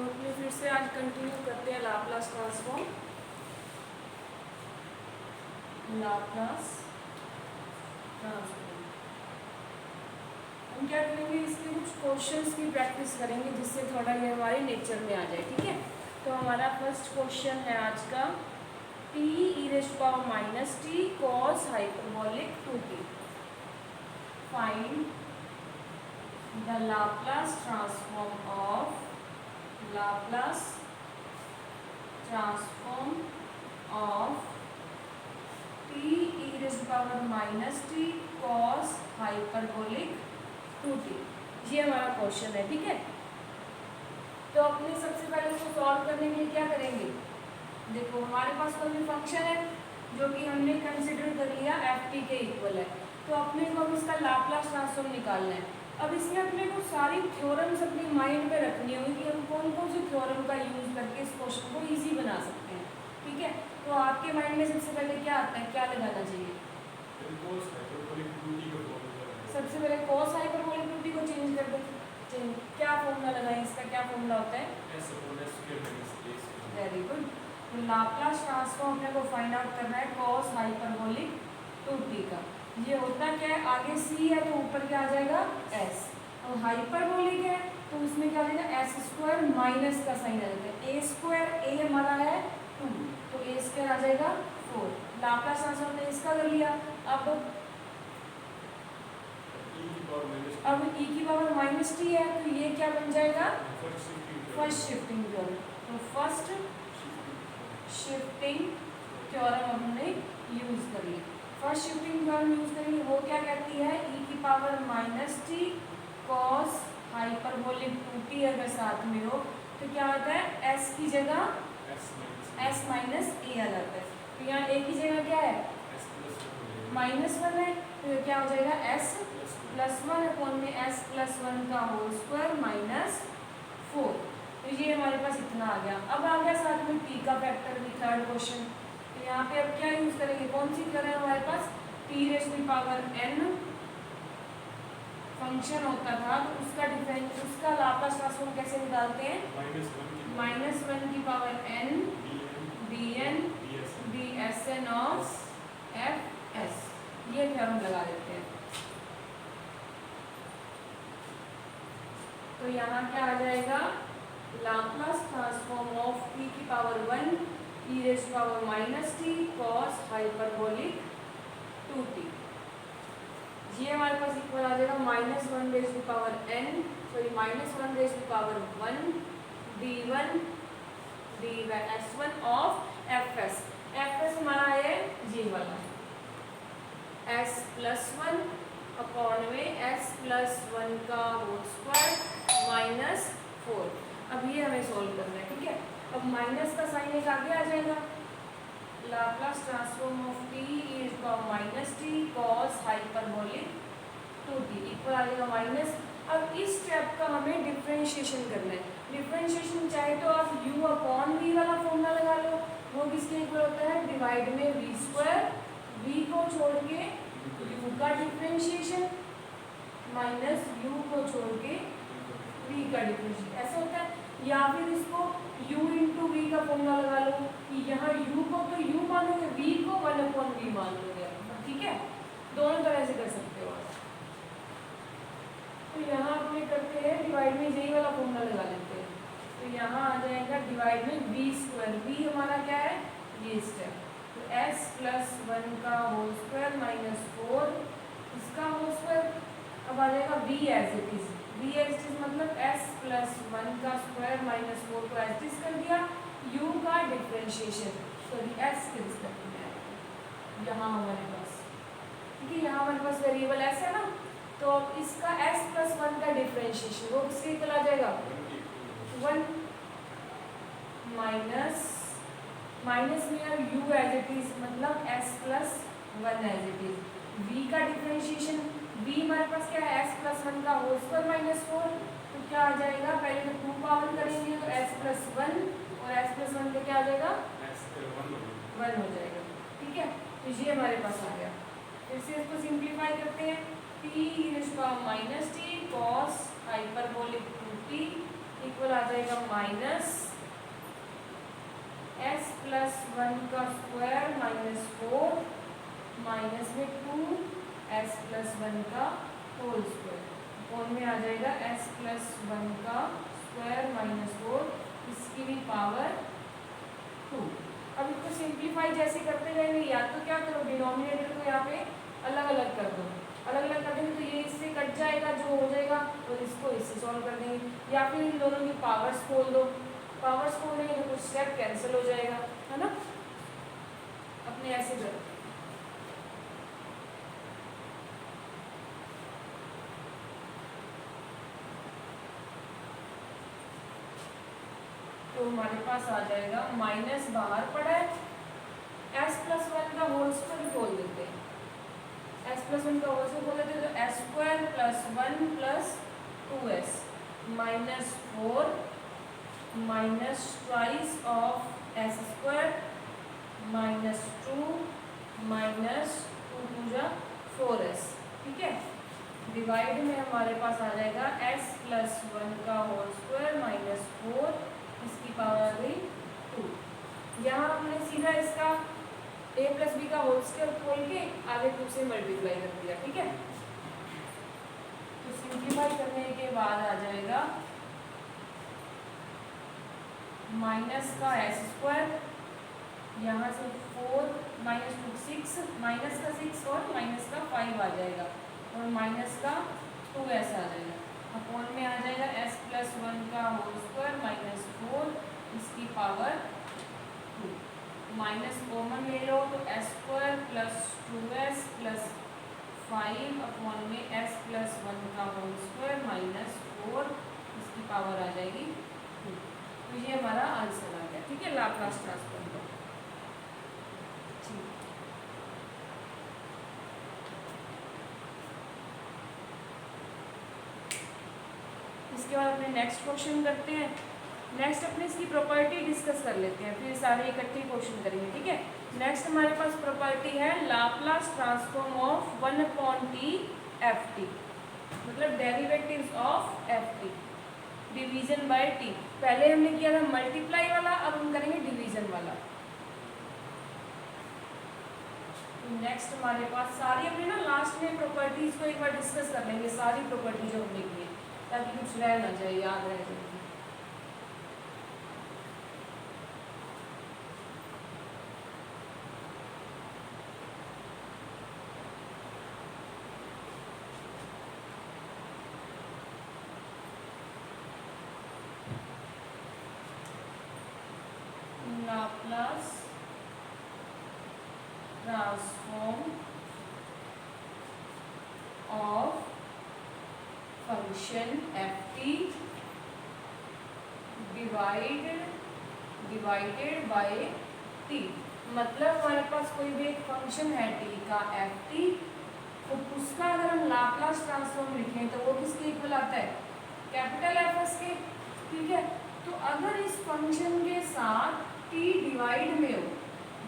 तो अपने फिर से आज कंटिन्यू करते हैं लाप्लास ट्रांसफॉर्म। लाप्लास ट्रांसफॉर्म हम क्या करेंगे, इसके कुछ क्वेश्चंस की प्रैक्टिस करेंगे जिससे थोड़ा ये हमारे नेचर में आ जाए। ठीक है, तो हमारा फर्स्ट क्वेश्चन है आज का t e⁻t cos hyperbolic 2t। Find the Laplace transform of t e⁻t cos hyperbolic 2t। ये हमारा क्वेश्चन है। ठीक है, तो अपने सबसे पहले इसको सॉल्व करने के लिए क्या करेंगे, देखो हमारे पास कोई भी फंक्शन है जो कि हमने कंसिडर कर लिया ft के इक्वल है, तो अपने को अब इसका लाप्लास ट्रांसफॉर्म निकालना है। अब इसमें अपने को सारी थ्योरम्स अपने माइंड में रखनी होगी कि हम कौन कौन से थ्योरम का यूज करके इस क्वेश्चन को इजी बना सकते हैं। ठीक है, तो आपके माइंड में सबसे पहले क्या आता है, क्या लगाना चाहिए? सबसे पहले cos हाइपरबोलिक 2t को चेंज कर दें। क्या फॉर्मूला लगाएं, इसका क्या फॉर्मूला होता है? Very good. तो लाप्लास ट्रांसफॉर्म अपने को फाइंड आउट करना है cos हाइपरबोलिक 2t का। ये होता क्या है, आगे c है तो ऊपर क्या आ जाएगा s, और हाइपरबोलिक है तो उसमें क्या आ जाएगा s² माइनस का साइन आ जाता है। a² a हमारा है 2 तो a² आ जाएगा 4। लाप्लास ट्रांसफॉर्म ने इसका कर लिया। अब e की पावर -t है तो ये क्या बन जाएगा, फर्स्ट शिफ्टिंग थ्योरम। तो फर्स्ट शिफ्टिंग थ्योरम हमने यूज कर ली। फर्स्ट शिफ्टिंग थ्योरम यूज करेंगे, वो क्या कहती है, e की power -t cos hyperbolic 2t अगर साथ में हो तो क्या होता है, s की जगह s माइनस a आ जाता है। तो यहाँ a की जगह क्या है, -1 है, तो क्या हो जाएगा s +1 अपॉन में s+1 का होल स्क्वायर -4। तो ये हमारे पास इतना आ गया। अब आ गया साथ में t का फैक्टर भी, थर्ड क्वेश्चन। तो यहाँ पे अब क्या यूज करेंगे, कौन सी थ्योरम है हमारे पास, t⁻n फंक्शन होता था तो उसका लाप्लास ट्रांसफॉर्म कैसे निकालते हैं, -1 की power n bn bsn of fs, ये थ्योरम लगा देते हैं। तो यहाँ क्या आ जाएगा, लाप्लास ट्रांसफॉर्म ऑफ t की power 1 e⁻t cos hyperbolic 2t, ये हमारे पास इक्वल आ जाएगा -1 raise to power n, sorry -1 raise to power 1 d1 ds1 of fs। fs हमारा है ये वाला s+1 अपॉन में s+1 का होल स्क्वायर -4। अब ये हमें सोल्व करना है। ठीक है, अब माइनस का साइन एक आगे आ जाएगा, Laplace transform of t e⁻t cos hyperbolic 2t equal आ जाएगा माइनस। अब इस स्टेप का हमें डिफरेंशिएशन करना है। डिफरेंशिएशन चाहे तो आप u अपॉन v वाला फॉर्मूला लगा लो, वो किसके इक्वल होता है, डिवाइड में v², v को छोड़ के u का डिफरेंशिएशन माइनस u को छोड़ के v का डिफरेंशिएशन, ऐसा होता है। या फिर इसको u इंटू v का फॉर्मूला लगा लो कि यहाँ u को तो u मानोगे, v को 1/v मान लोगे। ठीक है, दोनों तरह से कर सकते हो आप। तो यहाँ अपने करते हैं डिवाइड में यही वाला फॉर्मूला लगा लेते हैं। तो यहाँ आ जाएगा डिवाइड में v², v हमारा क्या है, ये स्टेप, तो s+1 का होल स्क्वायर -4 इसका होल स्क्वायर। अब आ जाएगा v एज इट इज, मतलब s+1 का स्क्वायर -4 को एज इट इज कर दिया, u का डिफरेंशिएशन सॉरी s के रिस्पेक्ट में आएगा यहाँ हमारे पास। ठीक है, यहाँ हमारे पास वेरिएबल s है ना, तो इसका s+1 का डिफरेंशिएशन वो किसके इक्वल आ जाएगा, 1 माइनस में अब u एज इट इज मतलब s+1 as it is, v का डिफरेंशिएशन, v हमारे पास क्या है s+1 का होल स्क्वायर -4, तो क्या आ जाएगा, पहले तो 2 पावर करेंगे तो s+1 और s+1 पे क्या आ जाएगा 1 हो जाएगा। ठीक है, तो ये हमारे पास आ गया। फिर से इसको सिंप्लीफाई करते हैं, t e⁻t cos hyperbolic 2t equal आ जाएगा माइनस s प्लस 1 का स्क्वायर माइनस 4 माइनस में 2 s प्लस 1 का होल स्क्वायर, फोन में आ जाएगा s प्लस 1 का स्क्वायर माइनस 4, इसकी भी पावर 2। अब इसको सिंप्लीफाई जैसे करते जाएंगे, या तो क्या करो डिनोमिनेटर को यहाँ पे अलग अलग कर दो, अलग अलग कर देंगे तो ये इससे कट जाएगा जो हो जाएगा, और इसको इससे सॉल्व कर देंगे, या फिर इन दोनों की पावर्स खोल दो, पावर्स खोलेंगे तो कुछ स्टेप कैंसिल हो जाएगा, है ना। अपने ऐसे करो। तो हमारे पास आ जाएगा माइनस बाहर पड़ा है, s प्लस 1 का होल स्क्वायर खोल देते हैं, s प्लस 1 का होल स्क्वायर खोल देते हैं तो s square plus 1 plus 2s minus 4 minus twice of s square minus 2 minus 2 two जा 4s, ठीक है। डिवाइड में हमारे पास आ जाएगा s प्लस 1 का होल स्क्वायर माइनस 4, इसकी पावर आ गई 2। यहाँ हमने सीधा इसका a प्लस बी का होल स्क्वायर खोल के आगे 2 से मल्टीप्लाई कर दिया, ठीक है। तो सिंप्लीफाई करने के बाद आ जाएगा माइनस का s स्क्वायर, यहाँ से 4 माइनस 2 6, माइनस का 6 और माइनस का 5 आ जाएगा, और माइनस का 2s आ जाएगा, अपॉन में आ जाएगा s प्लस 1 का होल स्क्वायर माइनस 4, इसकी पावर 2। माइनस कॉमन ले लो तो s square plus 2s plus 5 upon में s प्लस 1 का होल स्क्वायर माइनस 4, इसकी पावर आ जाएगी 2। तो ये हमारा आंसर आ गया, ठीक है, लाप्लास ट्रांसफॉर्म का। इसके बाद अपने नेक्स्ट क्वेश्चन करते हैं। नेक्स्ट अपने इसकी प्रॉपर्टी डिस्कस कर लेते हैं, फिर सारे इकट्ठे क्वेश्चन करेंगे, ठीक है। नेक्स्ट हमारे पास प्रॉपर्टी है Laplace transform of 1/t ft, मतलब derivatives of ft division bye t। पहले हमने किया था मल्टीप्लाई वाला, अब हम करेंगे डिवीजन वाला। नेक्स्ट हमारे पास सारी अपने ना लास्ट में प्रॉपर्टीज को एक बार डिस्कस कर लेंगे, सारी प्रॉपर्टी जो हमने की है, ताकि कुछ रह ना जाए, याद रह जाए। Laplace transform of function ft divided by t। मतलब हमारे पास कोई भी एक फंक्शन है t का ft, तो उसका अगर हम लाप्लास ट्रांसफॉर्म लिखें तो वो किसके इक्वल आता है, कैपिटल Fs के, ठीक है। तो अगर इस फंक्शन के साथ t डिवाइड में हो,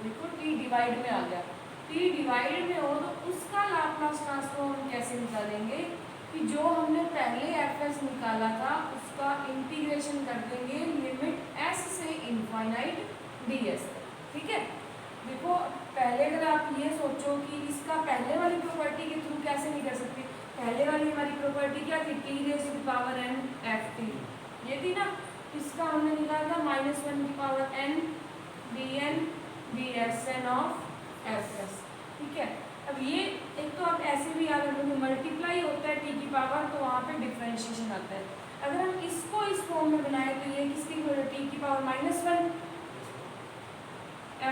देखो t डिवाइड में आ गया, t डिवाइड में हो तो उसका लाप्लास ट्रांसफॉर्म कैसे निकालेंगे कि जो हमने पहले Fs निकाला था उसका इंटीग्रेशन कर देंगे लिमिट s से इनफाइनाइट ds, ठीक है। देखो पहले अगर आप ये सोचो कि इसका पहले वाली प्रॉपर्टी के थ्रू कैसे नहीं कर सकते, पहले वाली हमारी प्रॉपर्टी क्या थी, t raise to the power n ft, ये थी ना। इसका हमने निकाला था -1 की power n dn dsn of fs, ठीक है। अब ये एक तो आप ऐसे भी याद रखोगे, मल्टीप्लाई होता है t की पावर तो वहाँ पे डिफरेंशिएशन आता है। अगर हम इसको इस फॉर्म में बनाए तो ये किसकी t की पावर -1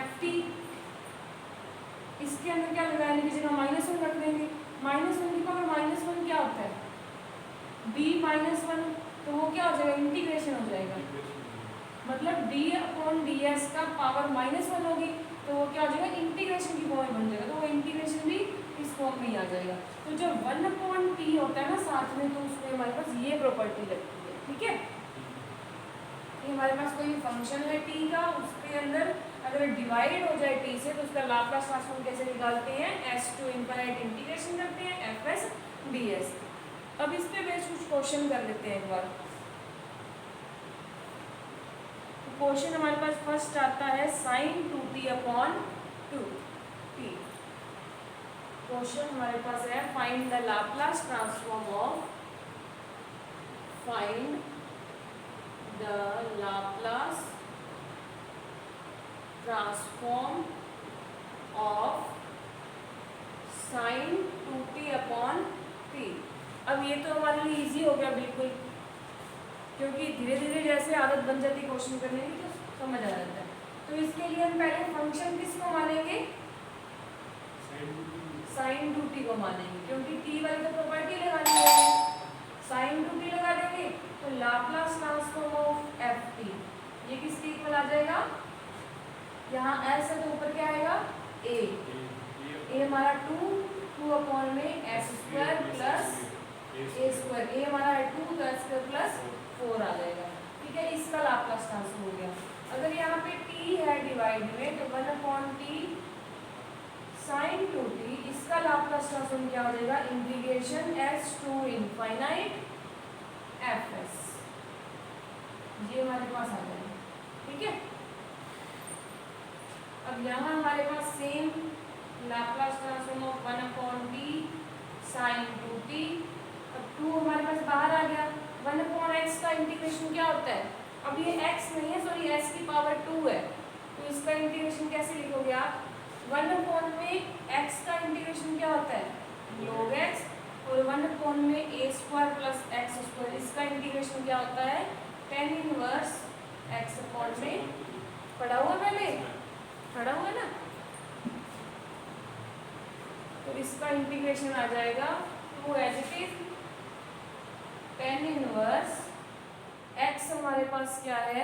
ft, इसके अंदर क्या लगाने की जगह -1 रख देंगे, -1 की पावर -1 क्या होता है b-1, तो वो क्या हो जाएगा, इंटीग्रेशन हो जाएगा, मतलब d/ds का पावर -1 होगी तो वो क्या हो जाएगा, इंटीग्रेशन की फॉर्म में बन जाएगा, तो वो इंटीग्रेशन भी इस फॉर्म में ही आ जाएगा। तो जब 1/t होता है ना साथ में, तो उसमें हमारे पास ये प्रॉपर्टी लगती है, ठीक है। ये हमारे पास कोई फंक्शन है t का, उसके अंदर अगर डिवाइड हो जाए t से तो उसका लाप्लास ट्रांसफॉर्म कैसे निकालते हैं, s टू इनफाइनाइट इंटीग्रेशन करते हैं fs ds। अब इस पे बेस्ड कुछ क्वेश्चन कर लेते हैं एक बार। क्वेश्चन हमारे पास फर्स्ट आता है sign 2t upon 2t। Question हमारे पास है find the Laplace transform of sine 2t upon t। अब ये तो हमारे लिए इजी हो गया बिल्कुल, क्योंकि धीरे धीरे जैसे आदत बन जाती है क्वेश्चन करने की तो समझ आ जाता है। तो इसके लिए हम पहले फंक्शन किसको मानेंगे, साइन 2t को मानेंगे, क्योंकि t वाली तो प्रॉपर्टी लगानी है। साइन 2t लगा देंगे तो लाप्लास ट्रांसफॉर्म ऑफ ft, ये किसके इक्वल आ जाएगा, यहाँ s है तो ऊपर क्या आएगा a हमारा 2 अपॉन में s square plus a square, a हमारा है 2 तो s स्क्वायर प्लस 4 आ जाएगा। ठीक है, इसका लाप्लास ट्रांसफॉर्म हो गया। अगर यहाँ पे t है डिवाइड में तो 1 अपॉन t साइन 2t, इसका लाप्लास ट्रांसफॉर्म क्या हो जाएगा, integration s to infinite fs, ये हमारे पास आ जाएगा। ठीक है, अब यहाँ हमारे पास same Laplace transform of 1 upon t sine 2t। अब 2 हमारे पास बाहर आ गया, 1 अपॉन x का इंटीग्रेशन क्या होता है, अब ये x नहीं है सॉरी s की पावर 2 है, तो इसका इंटीग्रेशन कैसे लिखोगे आप, 1 अपॉन में x का इंटीग्रेशन क्या होता है log x, और 1 अपॉन में a square plus x square, इसका इंटीग्रेशन क्या होता है tan इनवर्स x अपॉन में, पढ़ा हुआ पहले, पढ़ा हुआ ना, तो इसका इंटीग्रेशन आ जाएगा 2 as it is tan inverse x हमारे पास क्या है,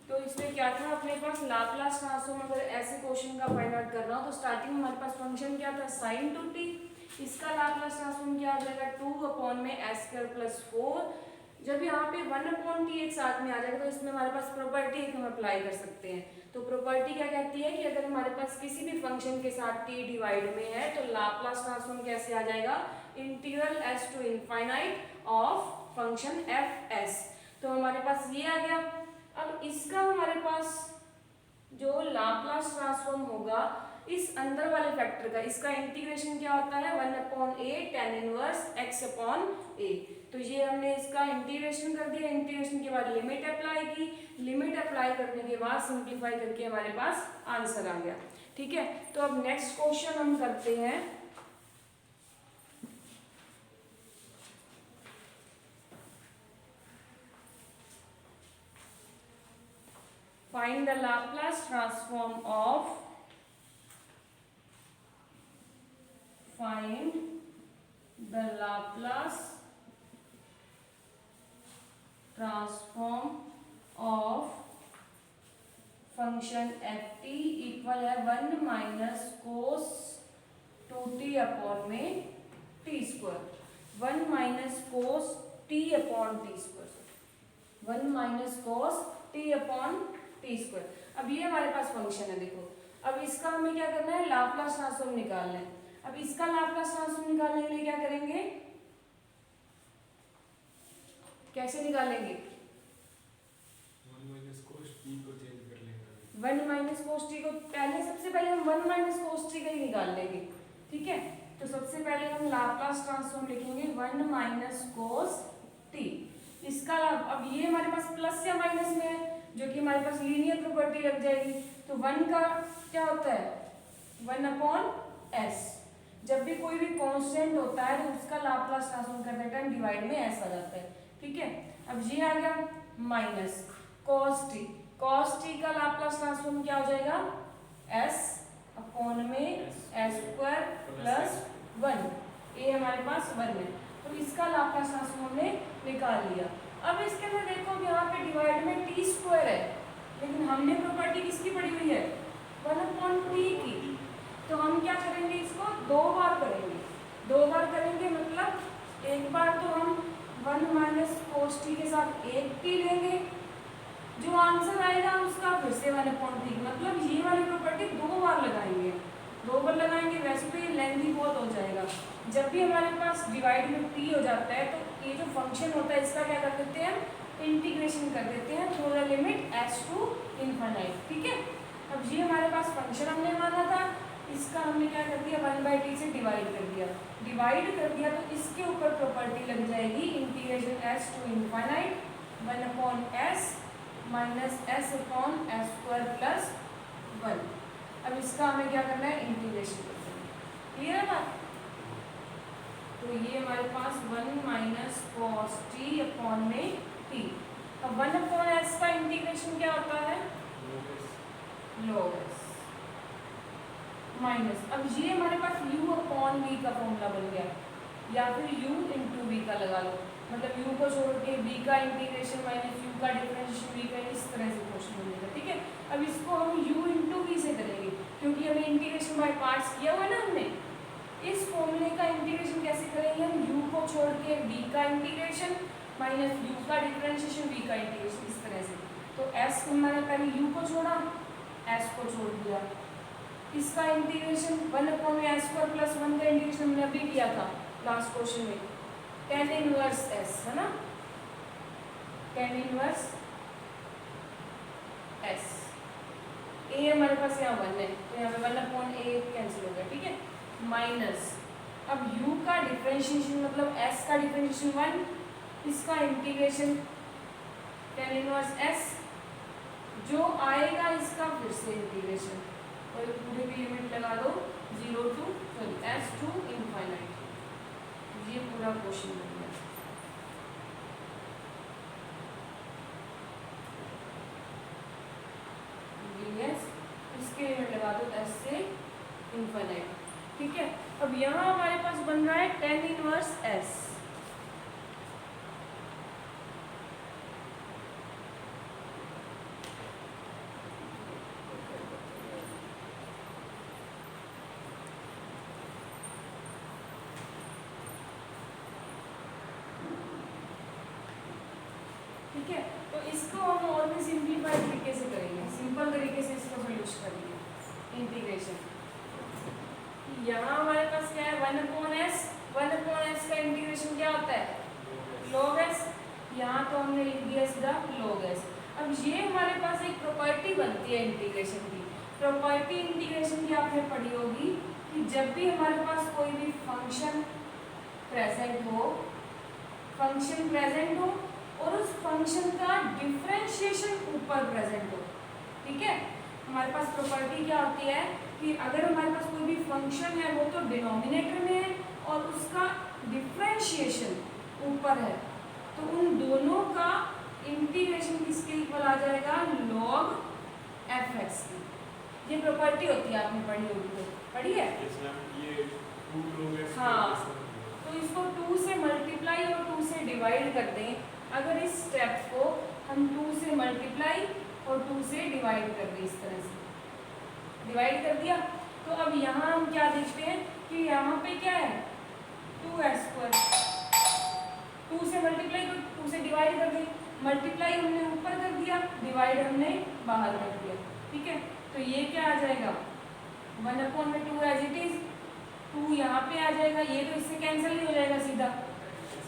तो इसमें क्या था अपने पास लाप्लास ट्रांसफॉर्म, अगर ऐसे क्वेश्चन का फाइंड आउट कर रहा हूँ तो स्टार्टिंग में हमारे पास फंक्शन क्या था साइन 2t, इसका लाप्लास ट्रांसफॉर्म क्या हो जाएगा 2 अपॉन में s स्क्वायर प्लस 4। जब यहाँ पे 1 अपॉन t एक साथ में आ जाएगा तो इसमें हमारे पास प्रॉपर्टी एक हम अप्लाई कर सकते हैं। तो प्रॉपर्टी क्या कहती है कि अगर हमारे पास किसी भी फंक्शन के साथ t डिवाइड में है तो लाप्लास ट्रांसफॉर्म कैसे आ जाएगा, integral s to infinite of function fs। तो हमारे पास ये आ गया। अब इसका हमारे पास जो लाप्लास ट्रांसफॉर्म होगा इस अंदर वाले फैक्टर का, इसका इंटीग्रेशन क्या होता है 1 upon a tan inverse x upon a। तो ये हमने इसका इंटीग्रेशन कर दिया, इंटीग्रेशन के बाद लिमिट अप्लाई की, लिमिट अप्लाई करने के बाद सिंप्लीफाई करके हमारे पास आंसर आ गया। ठीक है, तो अब नेक्स्ट क्वेश्चन हम करते हैं find the Laplace transform of function ft equal है 1 माइनस कोस 2t अपॉन में t square, 1 minus cos t upon T square, 1 minus cos t upon T square. अब ये हमारे पास फंक्शन है, देखो अब इसका हमें क्या करना है लाप्लास ट्रांसफॉर्म निकालना है। अब इसका लाप्लास ट्रांसफॉर्म निकालने के लिए क्या करेंगे, कैसे निकालेंगे, 1 माइनस कोस टी को पहले सबसे पहले हम 1 माइनस कोस टी का ही निकाल लेंगे। ठीक है, तो सबसे पहले हम लाप्लास ट्रांसफॉर्म लिखेंगे 1 माइनस कोस टी। इसका अब ये हमारे पास प्लस या माइनस में है जो कि हमारे पास लीनियर प्रॉपर्टी लग जाएगी, तो 1 का क्या होता है 1 अपॉन s, जब भी कोई भी कांस्टेंट होता है तो उसका लाप्लास ट्रांसफॉर्म करने टाइम डिवाइड में s आ जाता है। ठीक है, अब ये आ गया minus cos t, cos t का लाप्लास ट्रांसफॉर्म क्या हो जाएगा s अपॉन में s स्क्वायर प्लस 1, ये हमारे पास 1 है, तो इसका लाप्लास ट्रांसफॉर्म हमने निकाल लिया। अब इसके अंदर देखो यहाँ पे डिवाइड में टी स्क्वायर है, लेकिन हमने प्रॉपर्टी किसकी पड़ी हुई है 1 अपॉन टी की, तो हम क्या करेंगे इसको 2 बार करेंगे, 2 बार करेंगे मतलब एक बार तो हम 1 माइनस कोस टी के साथ एक टी लेंगे, जो आंसर आएगा उसका फिर से 1/3, मतलब ये वाली प्रॉपर्टी 2 बार लगाएंगे, 2 बार लगाएंगे। वैसे तो ये लेंथी बहुत हो जाएगा। जब भी हमारे पास डिवाइड में t हो जाता है तो ये जो फंक्शन होता है इसका क्या कर देते हैं हम, इंटीग्रेशन कर देते हैं through the limit s to infinite. ठीक है, अब ये हमारे पास फंक्शन हमने माना था, इसका हमने क्या कर दिया 1/t से डिवाइड कर दिया। डिवाइड कर दिया तो इसके ऊपर प्रॉपर्टी लग जाएगी integration s to infinite 1/s minus s upon s square plus 1। अब इसका हमें क्या करना है, इंटीग्रेशन करना है। क्लियर है बात? तो ये हमारे पास 1 माइनस कॉस टी अपॉन में टी। अब 1/s का इंटीग्रेशन क्या होता है, log s माइनस, अब ये हमारे पास u अपॉन v का फॉर्मूला बन गया, या फिर u इंटू v का लगा लो, मतलब u को छोड़ के v का इंटीग्रेशन माइनस u का डिफरेंशिएशन v का, इस तरह से क्वेश्चन मिलेगा। ठीक है, अब इसको हम u इंटू v से करेंगे क्योंकि हमें इंटीग्रेशन बाय पार्ट्स किया हुआ है ना हमने। इस फॉर्मूले का इंटीग्रेशन कैसे करेंगे हम, u को छोड़ के v का इंटीग्रेशन माइनस u का डिफरेंशिएशन v का इंटीग्रेशन, इस तरह से। तो s हमारे पहले u को छोड़ा, s को छोड़ दिया, इसका इंटीग्रेशन 1/s स्क्वायर प्लस 1 का इंटीग्रेशन हमने अभी किया था लास्ट क्वेश्चन में, tan इनवर्स s है ना, tan इनवर्स s। a हमारे पास यहाँ 1 है तो यहाँ पे 1/a कैंसिल हो गया। ठीक है, माइनस, अब u का डिफरेंशिएशन मतलब s का डिफरेंशिएशन 1, इसका इंटीग्रेशन tan इनवर्स s, जो आएगा इसका फिर से इंटीग्रेशन, और पूरे की लिमिट लगा दो 0 टू s टू इनफाइनाइट। ये पूरा क्वेश्चन बन गया। yes, इसके लिमिट लगा दो s से इनफाइनाइट। ठीक है, अब यहाँ हमारे पास बन रहा है tan इनवर्स s। ठीक है, तो इसको हम और भी सिंपलीफाइड तरीके से करेंगे, सिंपल तरीके से इसको सोल्यूशन करेंगे इंटीग्रेशन। यहाँ हमारे पास क्या है 1/s, 1/s का इंटीग्रेशन क्या होता है log s, यहाँ तो हमने लिख दिया सीधा log s। अब ये हमारे पास एक प्रॉपर्टी बनती है इंटीग्रेशन की। प्रॉपर्टी इंटीग्रेशन की आपने पढ़ी होगी कि जब भी हमारे पास कोई भी फंक्शन प्रेजेंट हो और उस फंक्शन का डिफरेंशिएशन ऊपर प्रेजेंट हो। ठीक है, हमारे पास प्रॉपर्टी क्या होती है कि अगर हमारे पास कोई भी फंक्शन है वो तो डिनोमिनेटर में है और उसका डिफरेंशिएशन ऊपर है, तो उन दोनों का इंटीग्रेशन किसके इक्वल आ जाएगा, log f(x) की। ये प्रॉपर्टी होती है, आपने पढ़ी होगी, तो पढ़ी है। हाँ, तो इसको 2 से मल्टीप्लाई और 2 से डिवाइड कर दें। अगर इस स्टेप को हम 2 से मल्टीप्लाई और 2 से डिवाइड कर दें, इस तरह से डिवाइड कर दिया, तो अब यहाँ हम क्या देखते हैं कि यहाँ पे क्या है 2s स्क्वायर, 2 से मल्टीप्लाई तो 2 से डिवाइड कर दें, मल्टीप्लाई हमने ऊपर कर दिया, डिवाइड हमने बाहर कर दिया। ठीक है, तो ये क्या आ जाएगा 1/2 एज इट इज, 2 यहाँ पे आ जाएगा, ये तो इससे कैंसिल ही हो जाएगा सीधा।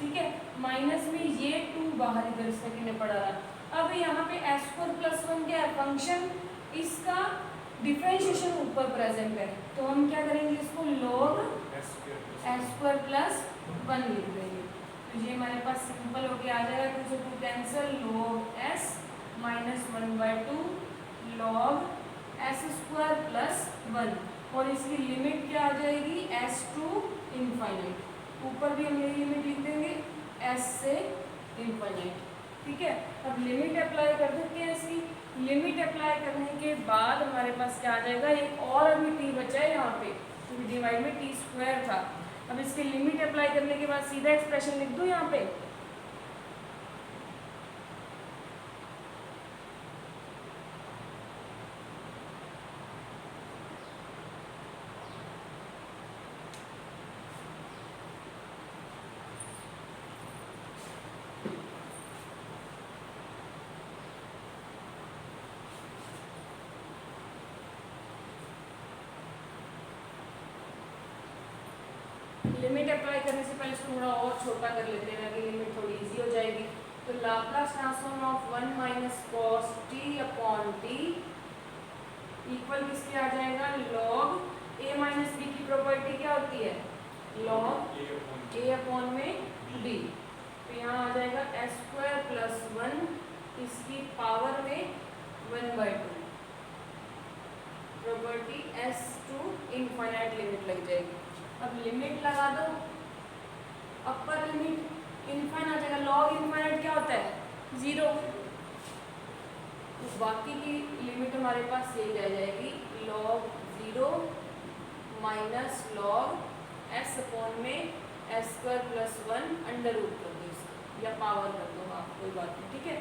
ठीक है, माइनस में ये 2 बाहर इधर सेकंड पड़ा रहा। अब यहाँ पे s स्क्वायर प्लस 1 क्या है फंक्शन, इसका डिफरेंशिएशन ऊपर प्रेजेंट है, तो हम क्या करेंगे इसको log s स्क्वायर प्लस 1 लिख देंगे। तो ये हमारे पास सिंपल होके आ जाएगा, 2 से 2 cancel, log s minus 1/2 log s square plus 1, और इसकी लिमिट क्या आ जाएगी s टू इनफाइनाइट। ऊपर भी हम यही लिमिट लिख देंगे s से इनफाइनाइट। ठीक है, अब लिमिट अप्लाई कर देते हैं इसकी। लिमिट अप्लाई करने के बाद हमारे पास क्या आ जाएगा, एक और अभी t बचा है यहाँ पे, क्योंकि डिवाइड में t स्क्वायर था। अब इसके लिमिट अप्लाई करने के बाद सीधा एक्सप्रेशन लिख दो यहाँ पे, लिमिट अप्लाई करने से पहले इसको थोड़ा और छोटा कर लेते हैं ताकि लिमिट थोड़ी इजी हो जाएगी। तो Laplace transform of 1 minus cos T upon T equal किसके आ जाएगा, लॉग ए माइनस बी की प्रॉपर्टी क्या होती है, लॉग ए अपॉन में बी। तो यहाँ आ जाएगा एस स्क्वायर प्लस 1 इसकी पावर में 1/2 property S to infinite limit लग जाएगी। अब लिमिट लगा दो, अपर लिमिट इनफाइनाइट आ जाएगा, लॉग इनफाइनाइट क्या होता है, 0। तो बाकी की लिमिट हमारे पास यही रह जाएगी, log 0 minus log S upon में S square plus 1 under root कर दो इसका, या पावर कर दो, हाँ कोई बात नहीं, ठीक है।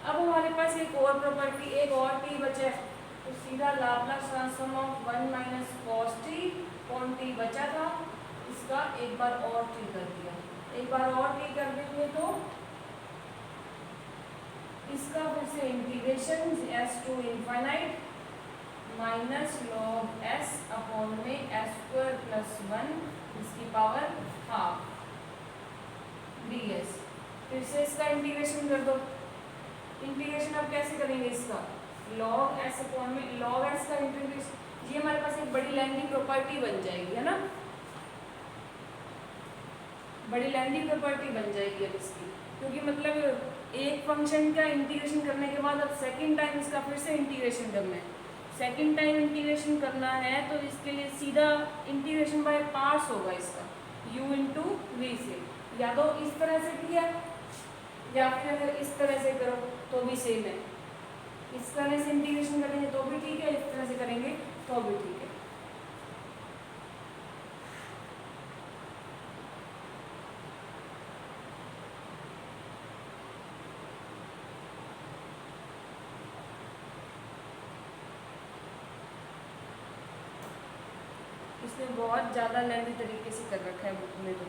अब हमारे पास एक और प्रॉपर्टी, एक और टी बचा है, तो सीधा Laplace transform of 1 minus cos T upon T बचा था, इसका एक बार और टी कर दिया। एक बार और टी कर देंगे तो इसका फिर से integration S to infinite minus log S upon में एस स्क्वायर प्लस 1 इसकी पावर हाफ डी एस। फिर से इसका इंटीग्रेशन कर दो। इंटीग्रेशन अब कैसे करेंगे इसका, लॉग एस अपॉन में लॉग एस का इंटीग्रेशन, ये हमारे पास एक बड़ी लेंथी प्रॉपर्टी बन जाएगी, है ना, बड़ी लेंथी प्रॉपर्टी बन जाएगी अब इसकी, क्योंकि मतलब एक फंक्शन का इंटीग्रेशन करने के बाद अब सेकंड टाइम इसका फिर से इंटीग्रेशन करना है। सेकंड टाइम इंटीग्रेशन करना है तो इसके लिए सीधा इंटीग्रेशन बाय पार्ट्स होगा इसका, u इंटू वी से, या तो इस तरह से किया या फिर अगर इस तरह से करो तो भी सेम है। इस तरह से इंटीग्रेशन करेंगे तो भी ठीक है, इस तरह से करेंगे तो भी ठीक है। इसने बहुत ज़्यादा लेंथी तरीके से कर रखा है बुक में, तो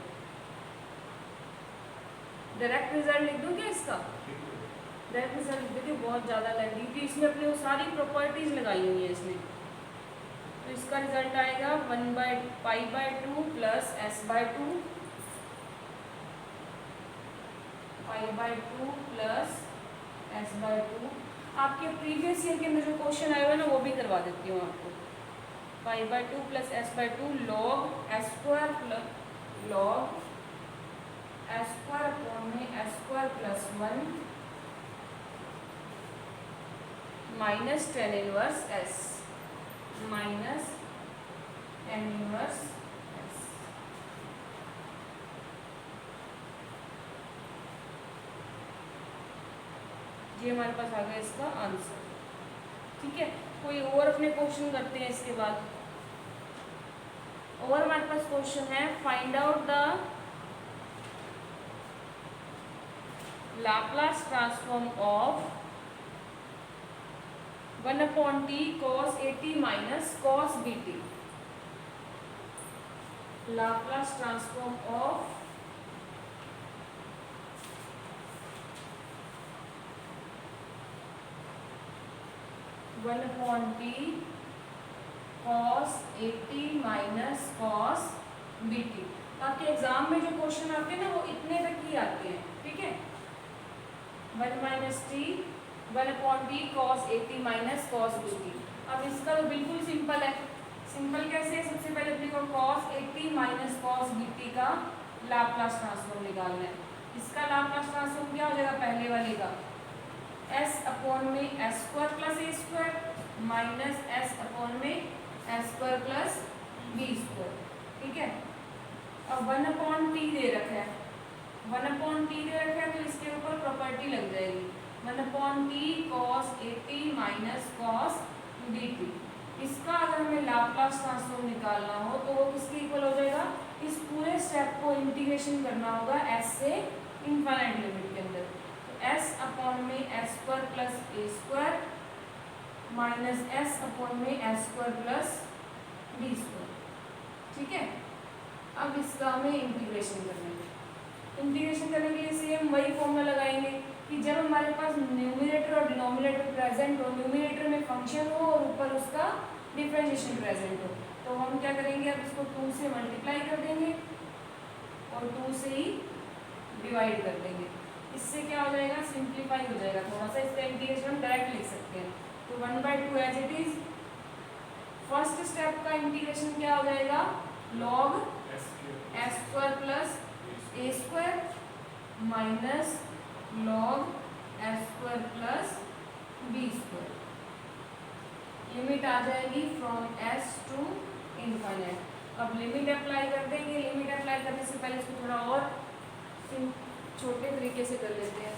डायरेक्ट रिजल्ट लिख दूँ क्या इसका, डायरेक्ट रिजल्ट लिख देखिए, बहुत ज़्यादा लेंथी, क्योंकि इसमें अपनी वो सारी प्रॉपर्टीज लगाई हुई है इसने। तो इसका रिजल्ट आएगा 1/π/2 प्लस s/2 π/2 प्लस s/2। आपके प्रीवियस ईयर के अंदर जो क्वेश्चन आए हुए ना वो भी करवा देती हूँ आपको। π/2 plus s/2 log s square plus log s square upon में S square plus 1 minus tan inverse s minus tan inverse s। ये हमारे पास आ गया इसका आंसर, ठीक है। कोई और अपने क्वेश्चन करते हैं इसके बाद। और हमारे पास क्वेश्चन है, find out the Laplace transform of 1/t cos at minus cos bt। Laplace transform of 1/t cos at minus cos bt। आपके एग्जाम में जो क्वेश्चन आते हैं ना वो इतने तक ही आते हैं, ठीक है। 1/t cos at minus cos bt। अब इसका तो बिल्कुल सिंपल है। सिंपल कैसे है, सबसे पहले अपने को cos at minus cos bt का लाप्लास ट्रांसफॉर्म निकालना है। इसका लाप्लास ट्रांसफॉर्म क्या हो जाएगा, पहले वाले का s अपॉन में s square plus a square minus s upon में s square plus b square, ठीक है। अब 1/t दे रखा है, 1/t दे रखा है तो इसके ऊपर प्रॉपर्टी लग जाएगी 1/t cos at minus cos bt। इसका अगर हमें लाप्लास ट्रांसफॉर्म निकालना हो तो वो किसके इक्वल हो जाएगा, इस पूरे स्टेप को इंटीग्रेशन करना होगा s से इनफाइनाइट लिमिट के अंदर। s अपॉन में s square plus a square minus s upon में s square plus b square, ठीक है। अब इसका हमें इंटीग्रेशन करना है। इंटीग्रेशन करने के लिए सेम वही फॉर्मूला लगाएंगे कि जब हमारे पास न्यूमरेटर और डिनोमिनेटर प्रेजेंट हो, न्यूमरेटर में फंक्शन हो और ऊपर उसका डिफरेंशिएशन प्रेजेंट हो, तो हम क्या करेंगे, अब इसको 2 से मल्टीप्लाई कर देंगे और 2 से ही डिवाइड कर देंगे। इससे क्या हो जाएगा, सिंप्लीफाई हो जाएगा थोड़ा सा, इसका इंटीग्रेशन हम डायरेक्ट लिख सकते हैं। तो 1/2 as it is. First step का इंटीग्रेशन क्या हो जाएगा, log s square plus a square minus log s square plus b square. Limit आ जाएगी फ्रॉम s टू इनफाइनाइट। अब लिमिट अप्लाई कर देंगे। लिमिट अप्लाई करने से पहले इसको थोड़ा और छोटे तरीके से कर लेते हैं।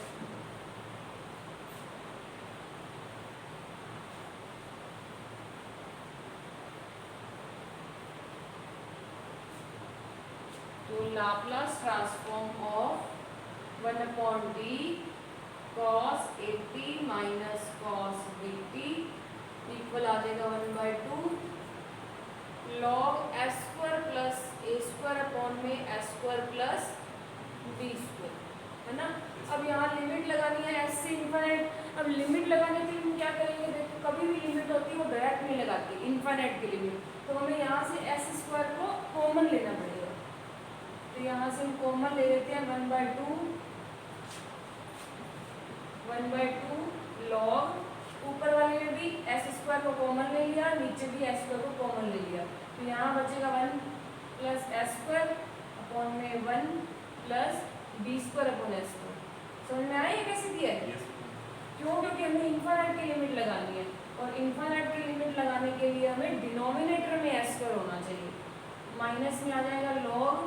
तो Laplace transform of 1/d cos 80 minus cos 80 equal आ जाएगा 1/2 log s square plus a square upon में s square plus b square, है ना। अब यहाँ लिमिट लगानी है s से इनफाइनाइट। अब लिमिट लगाने के लिए हम क्या करेंगे, देखो कभी भी लिमिट होती है वो डायरेक्ट नहीं लगाती, इनफाइनाइट की लिमिट। तो हमें यहाँ से s स्क्वायर को कॉमन लेना पड़ेगा। तो यहाँ से हम कॉमन ले लेते हैं 1/2 log, ऊपर वाले में भी s स्क्वायर को कॉमन ले लिया, नीचे भी s स्क्वायर को कॉमन ले लिया। तो यहाँ बचेगा 1 प्लस s स्क्वायर अपॉन में 1 plus b square upon s square. समझ में आया ये कैसे दिया है? क्यों? क्योंकि हमें इनफाइनाइट की लिमिट लगानी है, और इनफाइनाइट की लिमिट लगाने के लिए हमें डिनोमिनेटर में s स्क्वायर होना चाहिए। माइनस में आ जाएगा log,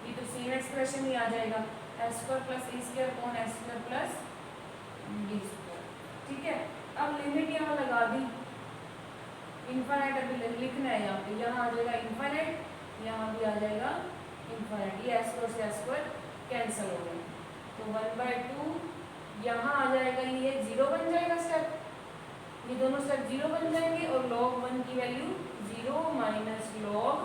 ये तो सेम एक्सप्रेशन ही आ जाएगा, s square plus a square upon s square plus b square. ठीक है, अब लिमिट यहाँ लगा दी। इनफाइनाइट अभी लिखना है यहाँ पे, यहाँ आ जाएगा इनफाइनाइट, यहाँ भी आ जाएगा इनफाइनाइट। ये s स्क्वायर से s स्क्वायर कैंसिल हो गए। तो 1/2 यहाँ आ जाएगा, ये 0 बन जाएगा स्टेप, ये दोनों स्टेप 0 बन जाएंगे, और log 1 की value 0 minus log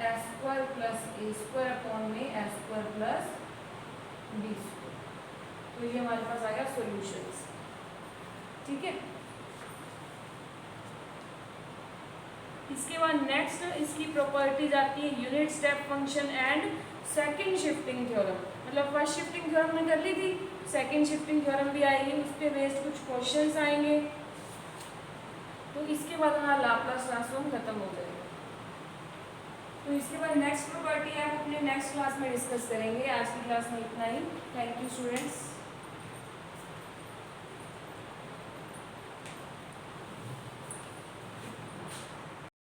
s square plus a square upon में s square plus b square. तो ये हमारे पास आ गया सॉल्यूशंस। ठीक है, इसके बाद नेक्स्ट इसकी प्रॉपर्टीज आती है unit step function and second shifting theorem. मतलब फर्स्ट शिफ्टिंग थ्योरम ने कर ली थी, सेकंड शिफ्टिंग थ्योरम भी आएगी, उस पर बेस्ड कुछ क्वेश्चंस आएंगे। तो इसके बाद हमारा लाप्लास ट्रांसफॉर्म खत्म हो जाएगा। तो इसके बाद नेक्स्ट प्रॉपर्टी है, हम अपने नेक्स्ट क्लास में डिस्कस करेंगे। आज की क्लास में इतना ही। Thank you students.